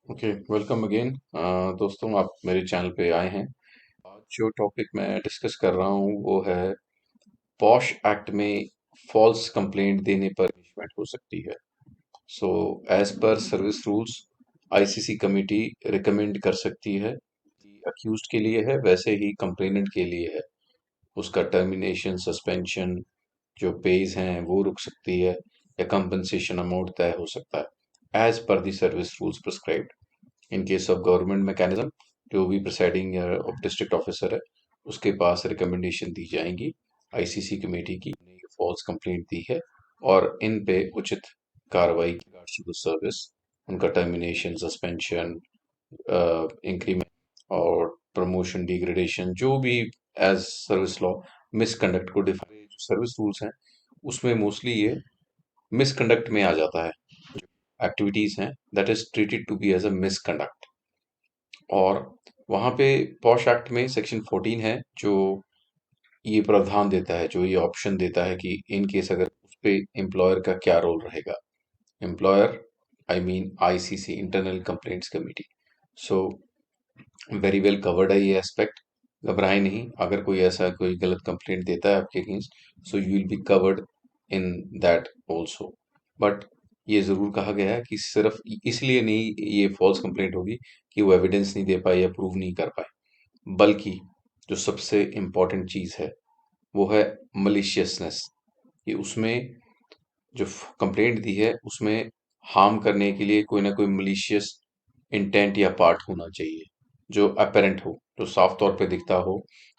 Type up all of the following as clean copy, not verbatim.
Okay, welcome again. दोस्तों, आप मेरे चैनल पे आए हैं। आज जो टॉपिक मैं डिस्कस कर रहा हूँ वो है पॉश एक्ट में फॉल्स कंप्लेंट देने पर पनिशमेंट हो सकती है। So as per service rules ICC committee recommend कर सकती है कि अक्यूज्ड के लिए है वैसे ही कंप्लेनेंट के लिए है। उसका टर्मिनेशन, सस्पेंशन, जो पेज हैं वो रुक सकती है या कंपनसेशन अमाउंट तय हो सकता है as per the service rules prescribed. In case of government mechanism, जो भी प्रिसाइडिंग डिस्ट्रिक्ट ऑफिसर है उसके पास रिकमेंडेशन दी जाएंगी आईसीसी कमेटी की फॉल्स कंप्लेंट दी है और इन पे उचित कार्रवाई की सर्विस, उनका टर्मिनेशन, सस्पेंशन, इंक्रीमेंट और प्रमोशन, डिग्रेडेशन, जो भी एज सर्विस लॉ मिसकंडक्ट को डिफाइन सर्विस रूल्स हैं उसमें मोस्टली ये मिसकंडक्ट में आ जाता है। एक्टिविटीज हैं that is treated to be as a misconduct. और वहाँ पे पॉश एक्ट में सेक्शन 14 है जो ये प्रावधान देता है, जो ये ऑप्शन देता है कि इन केस अगर उस पे एम्प्लॉयर का क्या रोल रहेगा। Employer, I mean ICC, internal complaints committee. So very well covered है ये एस्पेक्ट। घबराए नहीं, अगर कोई ऐसा कोई गलत कंप्लेंट देता है आपके against, so you will be covered in that also. But ये जरूर कहा गया है कि सिर्फ इसलिए नहीं ये फॉल्स कंप्लेंट होगी कि वो एविडेंस नहीं दे पाए या प्रूव नहीं कर पाए, बल्कि जो सबसे इम्पोर्टेंट चीज है वो है मलिशियसनेस। कि उसमें जो कंप्लेंट दी है उसमें हार्म करने के लिए कोई ना कोई मलिशियस इंटेंट या पार्ट होना चाहिए, जो अपेरेंट हो, जो साफ तौर पे दिखता हो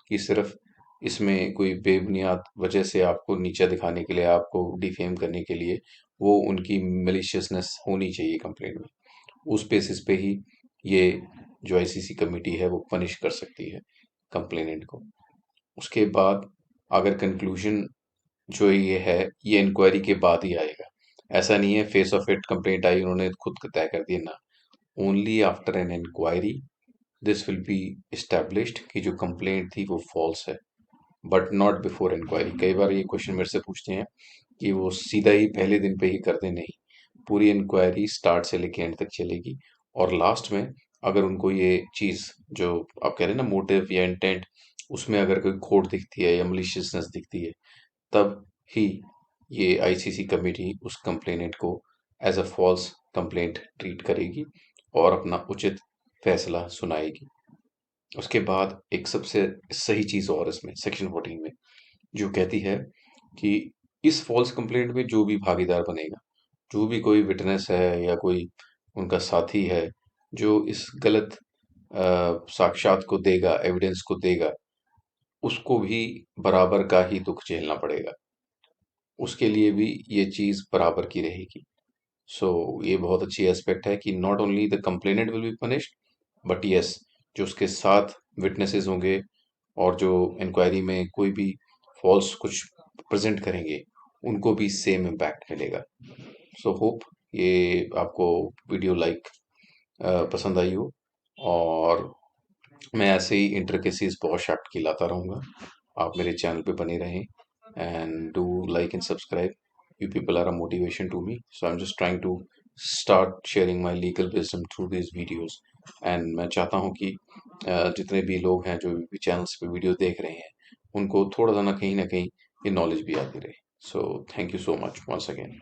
कि सिर्फ इसमें कोई बेबुनियाद वजह से आपको नीचा दिखाने के लिए, आपको डिफेम करने के लिए वो उनकी मलिशियसनेस होनी चाहिए कंप्लेंट में। उस बेसिस पे ही ये जो आईसीसी कमेटी है वो पनिश कर सकती है कंप्लेनेंट को। उसके बाद अगर कंक्लूजन जो ये है ये इंक्वायरी के बाद ही आएगा। ऐसा नहीं है फेस ऑफ इट कंप्लेंट आई उन्होंने खुद तय कर दिया ना। Only after an inquiry this will be established कि जो कंप्लेंट थी वो फॉल्स है, बट नॉट बिफोर इंक्वायरी। कई बार ये क्वेश्चन मेरे से पूछते हैं कि वो सीधा ही पहले दिन पे ही कर दे, नहीं। पूरी इंक्वायरी स्टार्ट से लेके एंड तक चलेगी और लास्ट में अगर उनको ये चीज जो आप कह रहे हैं ना, मोटिव या इंटेंट, उसमें अगर कोई खोट दिखती है या मलिशियसनेस दिखती है, तब ही ये आईसीसी कमेटी उस कंप्लेनेंट को as a false complaint treat करेगी और अपना उचित फैसला सुनाएगी। उसके बाद एक सबसे सही चीज और इसमें सेक्शन 14 में जो कहती है कि इस फॉल्स कंप्लेंट में जो भी भागीदार बनेगा, जो भी कोई विटनेस है या कोई उनका साथी है जो इस गलत साक्ष्यात को देगा, एविडेंस को देगा, उसको भी बराबर का ही दुख झेलना पड़ेगा। उसके लिए भी ये चीज बराबर की रहेगी। सो ये बहुत अच्छी एस्पेक्ट है कि not only the complainant will be punished, but yes, जो उसके साथ विटनेसेस होंगे और जो इंक्वायरी में कोई भी फॉल्स कुछ प्रेजेंट करेंगे उनको भी सेम इम्पैक्ट मिलेगा। सो होप ये आपको वीडियो पसंद आई हो, और मैं ऐसे ही इंट्रिकेसीज बहुत शार्ट की लाता रहूँगा। आप मेरे चैनल पे बने रहें and do like and subscribe. You people are a motivation to me, so I'm just trying to start sharing my legal wisdom through these videos। and मैं चाहता हूँ कि जितने भी लोग हैं जो भी चैनल्स पे वीडियो देख रहे हैं उनको थोड़ा सा ना कहीं ये नॉलेज भी आती रहे। So thank you so much once again.